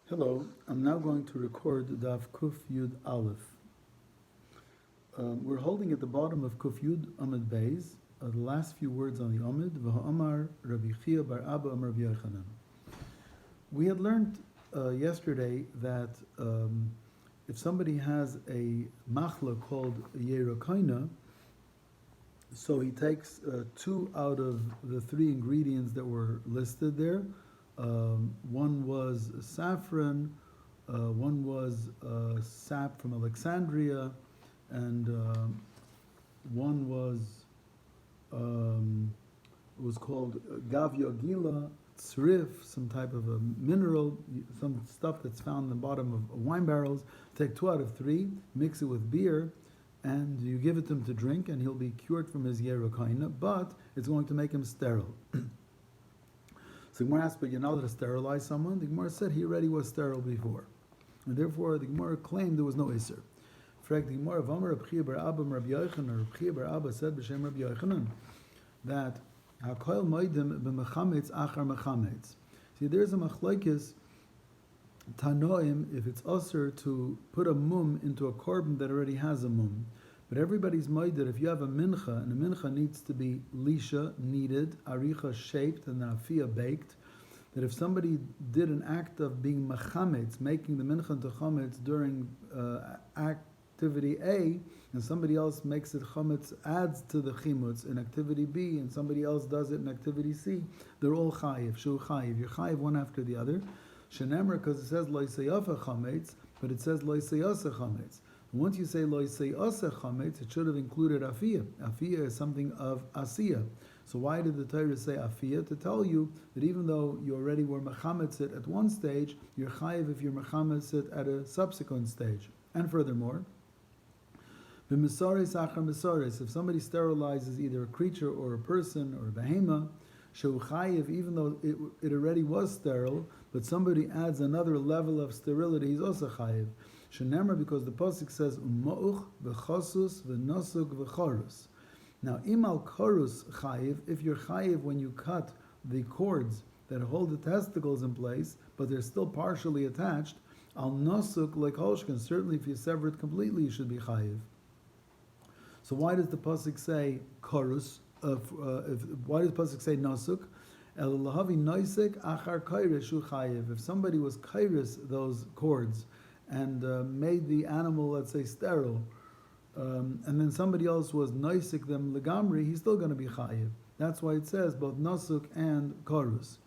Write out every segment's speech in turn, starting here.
Hello, I'm now going to record Daf Kuf Yud Aleph. We're holding at the bottom of Kuf Yud Amud Beis, the last few words on the Amud, V'ha'amar Rabbi Chia bar Abba Amar Rabbi Yochanan. We had learned yesterday that if somebody has a machla called Yerokaina, so he takes two out of the three ingredients that were listed there. One was saffron, one was sap from Alexandria, and one was it was called gavya gila, tsrif, some type of a mineral, some stuff that's found in the bottom of wine barrels. Take two out of three, mix it with beer, and you give it to him to drink, and he'll be cured from his yerokaina, but it's going to make him sterile. So the Gemara asked, but you're not allowed to sterilize someone? The Gemara said he already was sterile before. And therefore, the Gemara claimed there was no Isser. The Gemara of Amar Rabbi Chia bar Abba Rabbi Yochanan, or Rabbi Chia bar Abba said b'shem Rabbi Yochanan, that HaKoil moedim b'mechametz achar mechametz. See, there's a machlokes tanoim if it's usher to put a mum into a korban that already has a mum. But everybody's moeded, if you have a mincha, and a mincha needs to be lisha, kneaded, aricha shaped, and afia baked, that if somebody did an act of being machametz, making the mincha into chametz during activity A, and somebody else makes it chametz, adds to the chimutz in activity B, and somebody else does it in activity C, they're all chayiv, shu chayiv. You're chayiv one after the other. Shenemar, because it says lo yisayafa chametz, but it says lo yisayasa chametz. Once you say lo yisayasa chametz, it should have included afiyah. Afiyah is something of asiyah. So why did the Torah say afiyah? To tell you that even though you already were mechametz it at one stage, you're chayiv if you're mechametz it at a subsequent stage. And furthermore, b'misaris achar misaris, if somebody sterilizes either a creature or a person or a behema, shehu chayiv, even though it already was sterile, but somebody adds another level of sterility, he's also chayiv. Shenemar, because the pasuk says u'ma'uch v'chosus v'nosuk v'chorus. Now, imal chorus chayiv, if you're chayiv when you cut the cords that hold the testicles in place, but they're still partially attached, al nosuk like hoshkin. Certainly, if you sever it completely, you should be chayiv. So why does the pasuk say chorus? Why does the pasuk say nosuk? El lahavi noisek achar kairishu chayiv. If somebody was kairis those cords and made the animal, let's say, sterile, and then somebody else was noisik them legamri, he's still going to be chayiv. That's why it says both nosuk and korus.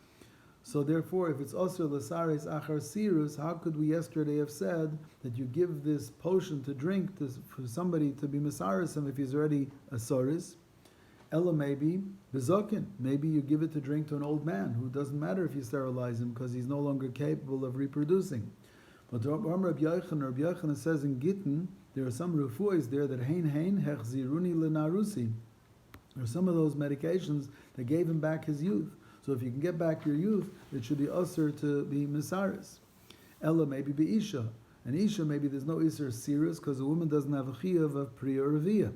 So therefore, if it's also lasares achar sirus, how could we yesterday have said that you give this potion to drink for somebody to be misarisim if he's already a soris? Ella maybe bezokin. Maybe you give it to drink to an old man who doesn't matter if you sterilize him because he's no longer capable of reproducing. But Rabbi Yochanan says in Gittin, there are some refuahs there that hein hechziruni lenarusi. There are some of those medications that gave him back his youth. So if you can get back your youth, it should be usher to be misaris. Ella maybe be isha. And isha, maybe there's no isha sirus because a woman doesn't have a chiyuv of priya or reviyah.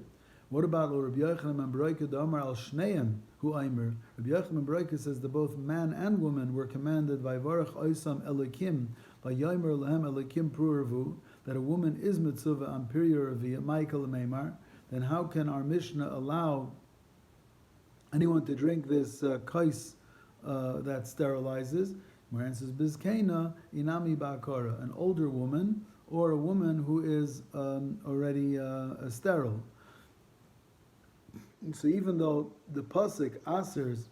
What about Rabbi Yochanan and Baroika Damar al Shneim hu Aimer? Rabbi Yochanan and Baroika says that both man and woman were commanded by Varach Oisam Elikim, by Yomer Lehem Elikim Pruravu, that a woman is mitzvah on Priya Reviyah, Michael Meimar. Then how can our Mishnah allow anyone to drink this kais that sterilizes? Where answers Bizkena Inami Bakara, an older woman or a woman who is already sterile. So even though the pasuk asers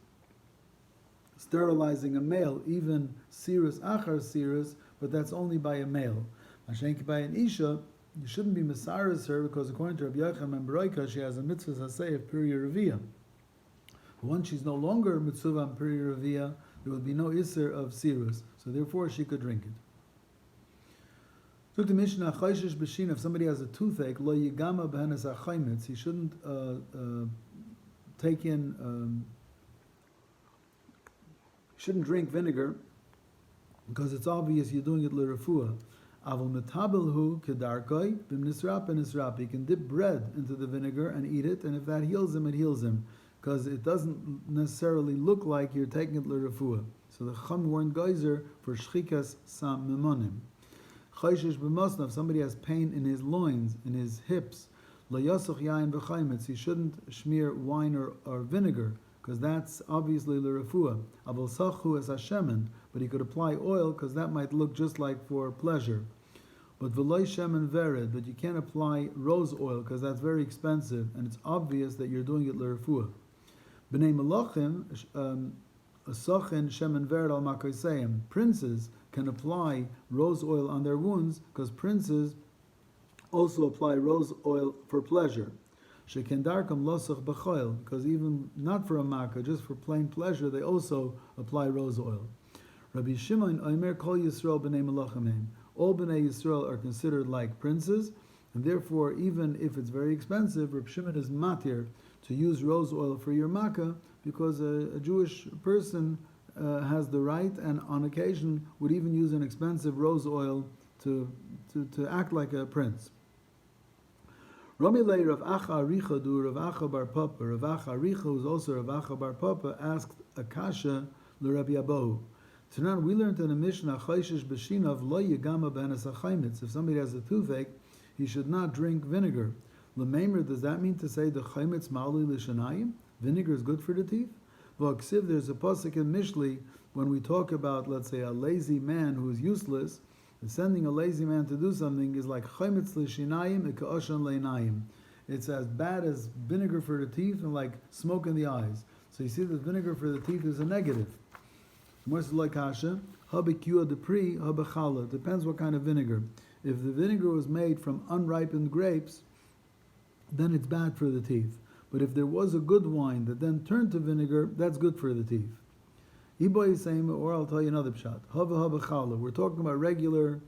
sterilizing a male, even sirus achar sirus, but that's only by a male. Mashenki by an isha, you shouldn't be misaris her because according to Rabbi Yochanan and Baroika, she has a mitzvah saseh of Piri Reviyah. But once she's no longer mitzvah on Piri Reviyah, there will be no iser of sirus, so therefore she could drink it. Took the Mishnah Chayshish B'shin, if somebody has a toothache, lo yigama b'henes achaymitz, he shouldn't take in, shouldn't drink vinegar because it's obvious you're doing it l'refuah. Avol metabelhu kedarkoi b'mnisrap b'nisrap. He can dip bread into the vinegar and eat it, and if that heals him, it heals him, because it doesn't necessarily look like you're taking it l'refuah. So the Chum warned geyser for shchikas sam mimonim. Chayshish b'mosna, if somebody has pain in his loins, in his hips, lo yosuch yain v'chaimitz, he shouldn't smear wine or vinegar, because that's obviously l'refuah. Aval sachu es hashemen, but he could apply oil, because that might look just like for pleasure. But v'loy shemen vered, but you can't apply rose oil, because that's very expensive, and it's obvious that you're doing it l'refuah. B'nei melachim, asochin shemen vered al makoseim. Princes can apply rose oil on their wounds, because princes also apply rose oil for pleasure. Shekendarkam losach b'choil, because even not for a makkah, just for plain pleasure, they also apply rose oil. Rabbi Shimon Omer Kol Yisrael b'nei melachim. All b'nei Yisrael are considered like princes, and therefore, even if it's very expensive, Rabbi Shimon is matir to use rose oil for your makkah, because a Jewish person has the right, and on occasion would even use an expensive rose oil to act like a prince. Rami Lei Rav Acha Aricha du Rav Acha Bar Papa. Rav Acha Aricha, who's also Rav Acha Bar Papa, asked Akasha l'Rabbi Abahu. Tonight we learned in a Mishnah, Chayshish b'shinav lo yigama b'anas ha'chaimitz. If somebody has a toothache, he should not drink vinegar. L'meimer, does that mean to say the chaimitz ma'ali l'shanayim? Vinegar is good for the teeth? V'aksiv, there's a pasuk in Mishli when we talk about, let's say, a lazy man who is useless, and sending a lazy man to do something is like chaimitz l'shinayim eka'oshan le'inayim. It's as bad as vinegar for the teeth and like smoke in the eyes. So you see that vinegar for the teeth is a negative. Depends what kind of vinegar. If the vinegar was made from unripened grapes, then it's bad for the teeth. But if there was a good wine that then turned to vinegar, that's good for the teeth. Iboy is saying, or I'll tell you another pshat. We're talking about regular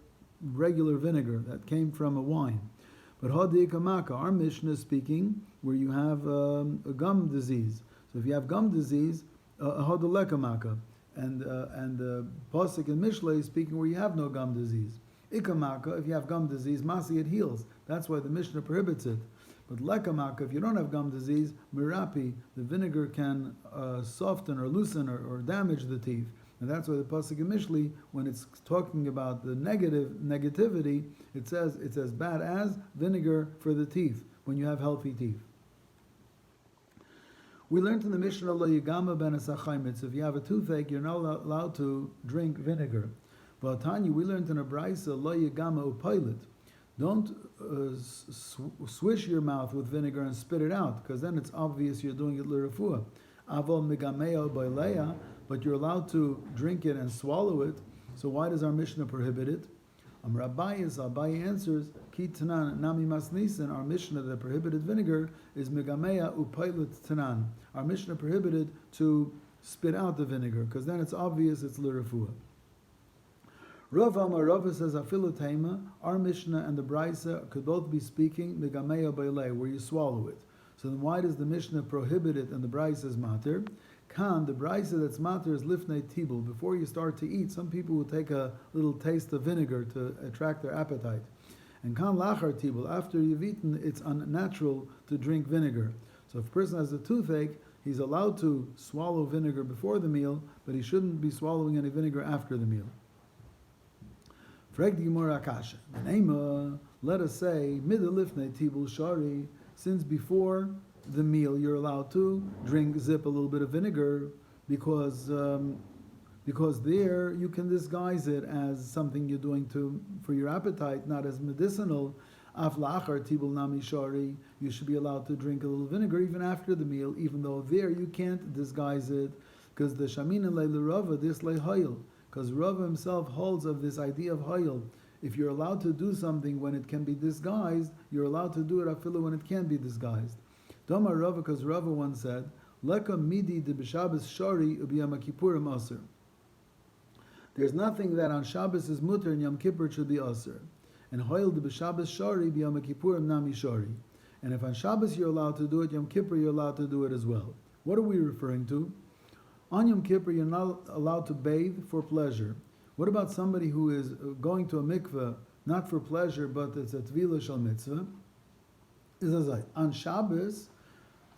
vinegar that came from a wine. But hadikamaka, our Mishnah is speaking where you have a gum disease. So if you have gum disease, hadalekamaka. And the pasuk in Mishlei is speaking where you have no gum disease. Ikamaka, if you have gum disease, masi, it heals. That's why the Mishnah prohibits it. But lekamaka, if you don't have gum disease, mirapi, the vinegar can soften or loosen or damage the teeth. And that's why the pasuk in Mishlei, when it's talking about the negativity, it says it's as bad as vinegar for the teeth when you have healthy teeth. We learned in the Mishnah, lo yigama ben asachaimitz. If you have a toothache, you're not allowed to drink vinegar. But Tanya, we learned in a brisa, lo yigama upailit. Don't swish your mouth with vinegar and spit it out, because then it's obvious you're doing it l'refuah. Avol megameo baileya, but you're allowed to drink it and swallow it. So why does our Mishnah prohibit it? Abaye answers, Ki Tanan Nami Masnisan, our Mishnah that prohibited vinegar is Megameya Upailit Tanan. Our Mishnah prohibited to spit out the vinegar, because then it's obvious it's l'refuah. Rav Amar Rav says Afilu Taima, our Mishnah and the Brisa could both be speaking Megameya Bailei, where you swallow it. So then why does the Mishnah prohibit it and the Brisa is matir? Kan, the brisa that's matir is lifnei tibul. Before you start to eat, some people will take a little taste of vinegar to attract their appetite. And kan lachar tibul, after you've eaten, it's unnatural to drink vinegar. So if a person has a toothache, he's allowed to swallow vinegar before the meal, but he shouldn't be swallowing any vinegar after the meal. Frag the Gemara Akasha. Let us say, middle lifnei tibul shari, since before the meal you're allowed to zip a little bit of vinegar, because there you can disguise it as something you're doing for your appetite, not as medicinal. Af la'achar tibul nami shari, you should be allowed to drink a little vinegar even after the meal, even though there you can't disguise it, because the shamina le'le Rava this le'hoyel, because Rava himself holds of this idea of hoyel. If you're allowed to do something when it can be disguised, you're allowed to do it afilu when it can't be disguised. Dama Rava, because Rava once said, Leka midi de b'Shabbos shari ub'Yom Kippurim aser. There's nothing that on Shabbos is mutter and Yom Kippur should be aser. And hoil de b'Shabbos shari b'Yom Kippurim nami shari. And if on Shabbos you're allowed to do it, Yom Kippur you're allowed to do it as well. What are we referring to? On Yom Kippur you're not allowed to bathe for pleasure. What about somebody who is going to a mikveh, not for pleasure, but it's a tvila shal mitzvah? Is as on Shabbos,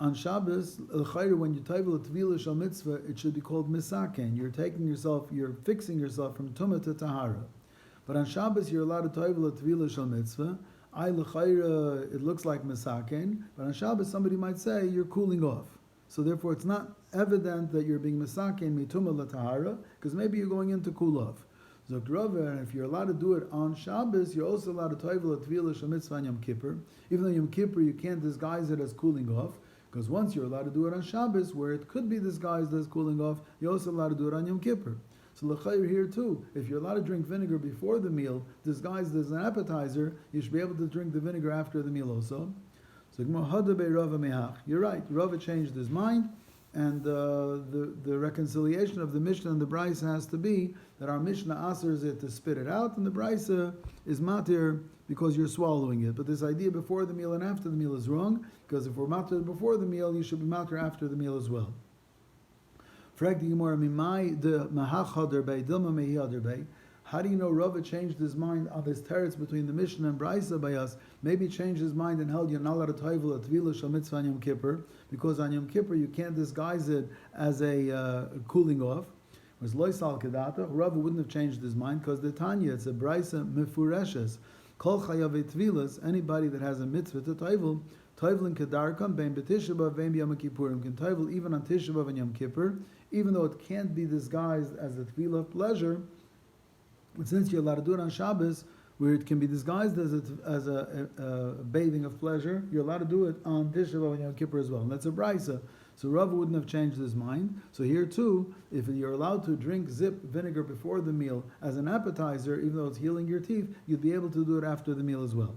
On Shabbos, when you taivel a tvila shal mitzvah, it should be called misaken. You're fixing yourself from tumah to tahara. But on Shabbos, you're allowed to taivel a tvila shal mitzvah. It looks like misaken, but on Shabbos, somebody might say you're cooling off. So therefore, it's not evident that you're being misaken mituma la tahara, because maybe you're going in to cool off. Zok Rava, if you're allowed to do it on Shabbos, you're also allowed to taivel a tvila shal mitzvah on Yom Kippur. Even though Yom Kippur, you can't disguise it as cooling off. Because once you're allowed to do it on Shabbos, where it could be disguised as cooling off, you're also allowed to do it on Yom Kippur. So l'chayr here too, if you're allowed to drink vinegar before the meal, disguised as an appetizer, you should be able to drink the vinegar after the meal also. So you're right, Rava changed his mind, and the reconciliation of the Mishnah and the Brisa has to be that our Mishnah asers it to spit it out, and the Brisa is matir because you're swallowing it. But this idea before the meal and after the meal is wrong, because if we're matir before the meal, you should be matir after the meal as well. How do you know Rava changed his mind on this teretz between the Mishnah and Brisa by us? Maybe he changed his mind and held you're not allowed to taivel a tvila shal mitzvah on Yom Kippur, because on Yom Kippur you can't disguise it as a cooling off. Whereas loisal kedata, Rava wouldn't have changed his mind because the Tanya, it's a Brisa mefureshes. Kol chayavei tvilas, anybody that has a mitzvah to taivel, taivelin kedarkam bein b'tisha b'av vein b'yom kippurim, can taivel even on Tisha B'av and Yom Kippur, even though it can't be disguised as a tefillah of pleasure. But since you're allowed to do it on Shabbos, where it can be disguised as a bathing of pleasure, you're allowed to do it on Tisha B'av and Yom Kippur as well. And that's a brisa. So Rava wouldn't have changed his mind. So here too, if you're allowed to drink zip vinegar before the meal as an appetizer, even though it's healing your teeth, you'd be able to do it after the meal as well.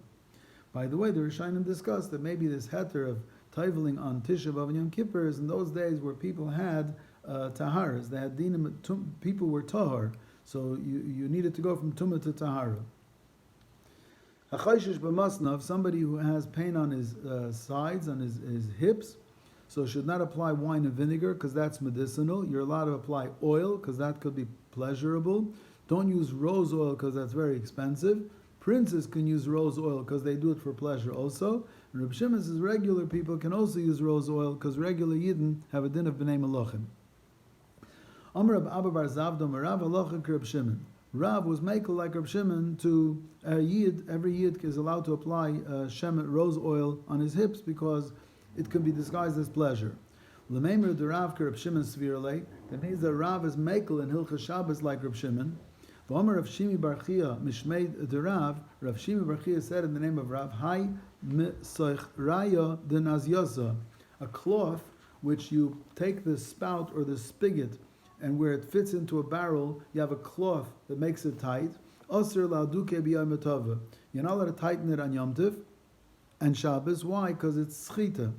By the way, the Rishonim discussed that maybe this heter of taiveling on Tisha B'av and Yom Kippur is in those days where people had taharas. They had dinim, people were tahar. So you needed to go from tumah to tahara. Achayshish b'masnav, somebody who has pain on his sides, on his hips, so should not apply wine and vinegar because that's medicinal. You're allowed to apply oil because that could be pleasurable. Don't use rose oil because that's very expensive. Princes can use rose oil because they do it for pleasure also. And Reb Shimon says regular people can also use rose oil because regular Yidden have a din of b'nei malachim. Amar Abba Bar Zavda Rav halacha Reb Shimon. Rav was makel like Reb Shimon to a Yid. Every Yid is allowed to apply rose oil on his hips because it can be disguised as pleasure. L'meimer de Rav Reb Shimon svirle. That means that Rav is makel in Hilchas Shabbos like Reb Shimon. V'Omer Rav Shimi Bar Chia mishmeid de Rav. Rav Shimi Bar Chia said in the name of Rav, Hai misoich raya de nazyosa, a cloth which you take the spout or the spigot, and where it fits into a barrel, you have a cloth that makes it tight. Osir la'duke b'yom tova. You're not allowed to tighten it on Yom Tov and Shabbos. Why? Because it's schita.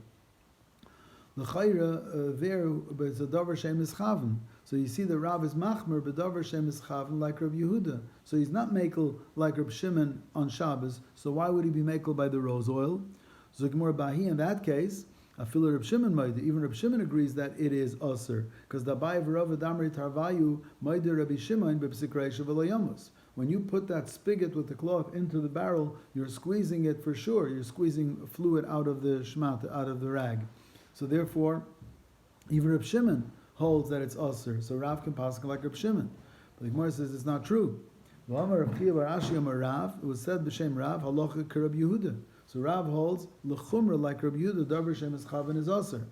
L'chayra there, but it's a davar shem ischaven. So you see the Rav is machmer, but davar shem ischaven like Reb Yehuda. So he's not makel like Reb Shimon on Shabbos. So why would he be makel by the rose oil? So Gemara Bahi in that case. Afilu Reb Shimon Maida, even Reb Shimon agrees that it is Aser, because the Abai v'Rava Damri Tarvayu Maida Rabbi Shimon b'Psikreisha v'Layamus. When you put that spigot with the cloth into the barrel, you're squeezing it for sure. You're squeezing fluid out of the shmat, out of the rag. So therefore, even Reb Shimon holds that it's Aser. So Rav can pass like Reb Shimon. But the Gemara says it's not true. It was said b'Shem Rav Halacha Kerab Yehuda. So Rav holds l'chumra like Rabbi Yehuda, davar shem ischaven is aser.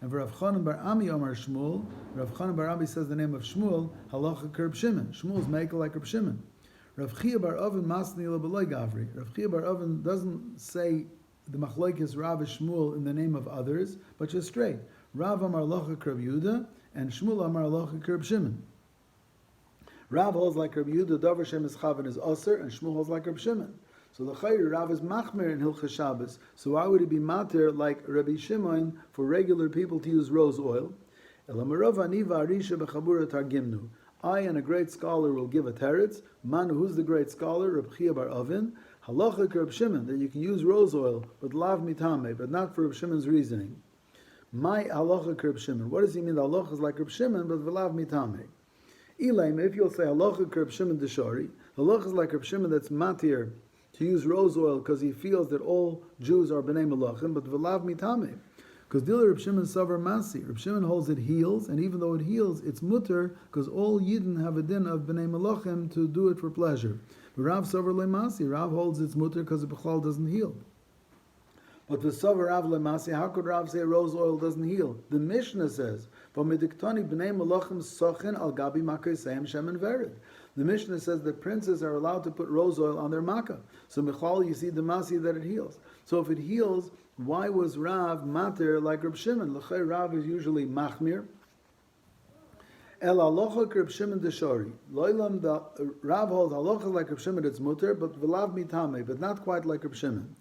And for Rav Chanan bar Ami Omar Shmuel, Rav Chanan bar Ami says the name of Shmuel, halacha Reb Shimon. Shmuel's makel like Reb Shimon. Rav Chia bar Oven masni l'beloi gavri. Rav Chia bar Oven doesn't say the machlokes Rav is Shmuel in the name of others, but just straight. Rav Amar halacha Reb Yehuda and Shmuel Amar halacha Reb Shimon. Rav holds like Reb Yehuda, davar shem ischaven is aser, and Shmuel holds like Reb Shimon. So the Chayr Rav is machmer in Hilchas Shabbos. So why would he be mater like Rabbi Shimon for regular people to use rose oil? I and a great scholar will give a teretz. Man, who's the great scholar? Reb Chia bar Oven. Halacha Reb Shimon, that you can use rose oil, but lav mitame, but not for Reb Shimon's reasoning. My halacha Reb Shimon. What does he mean? The halacha is like Reb Shimon, but v'lav mitame. Elaim, if you'll say halacha Reb Shimon deshari, halacha is like Reb Shimon that's matir to use rose oil because he feels that all Jews are b'nei malachim, but v'lav mitame. Because Dila Reb Shimon Savar Masi. Reb Shimon holds it heals, and even though it heals, it's mutter, because all Yidden have a din of B'nai Malachim to do it for pleasure. But Rav Savar Lemasi, Rav holds it's mutter because the B'chlal doesn't heal. But the Savar Rav Lemasi, how could Rav say rose oil doesn't heal? The Mishnah says, "V'midiktani b'nei malachim sochin al gabi makasayim shemen vered." The Mishnah says that princes are allowed to put rose oil on their makkah. So Michal, you see the masi that it heals. So if it heals, why was Rav mater like Reb Shimon? L'chei Rav is usually machmir. El halacha Reb Shimon deshori. Loilam the Rav holds halacha like Reb Shimon, it's muter, but v'lav mitame, but not quite like Reb Shimon.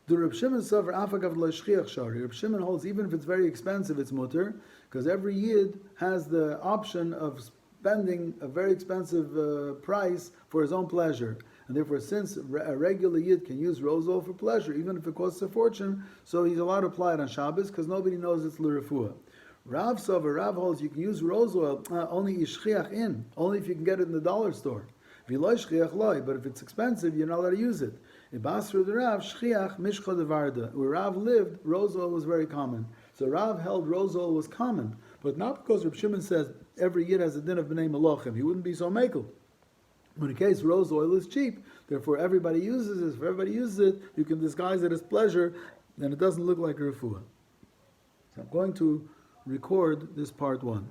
The Reb Shimon suffer afagav l'shchiach shari. Reb Shimon holds even if it's very expensive, it's muter, because every yid has the option of spending a very expensive price for his own pleasure. And therefore, since a regular yid can use rose oil for pleasure, even if it costs a fortune, so he's allowed to apply it on Shabbos because nobody knows it's l'refuah. Rav Sover, Rav holds you can use rose oil only ishchiach in, only if you can get it in the dollar store. But if it's expensive, you're not allowed to use it. In Basra the Rav, shchiach mishcha devarda. Where Rav lived, rose oil was very common. So Rav held rose oil was common, but not because Reb Shimon says every yid has a din of b'nei malachim. He wouldn't be so mekel. In the case rose oil is cheap, therefore everybody uses it. If everybody uses it, you can disguise it as pleasure, then it doesn't look like a refuah. So I'm going to record this part 1.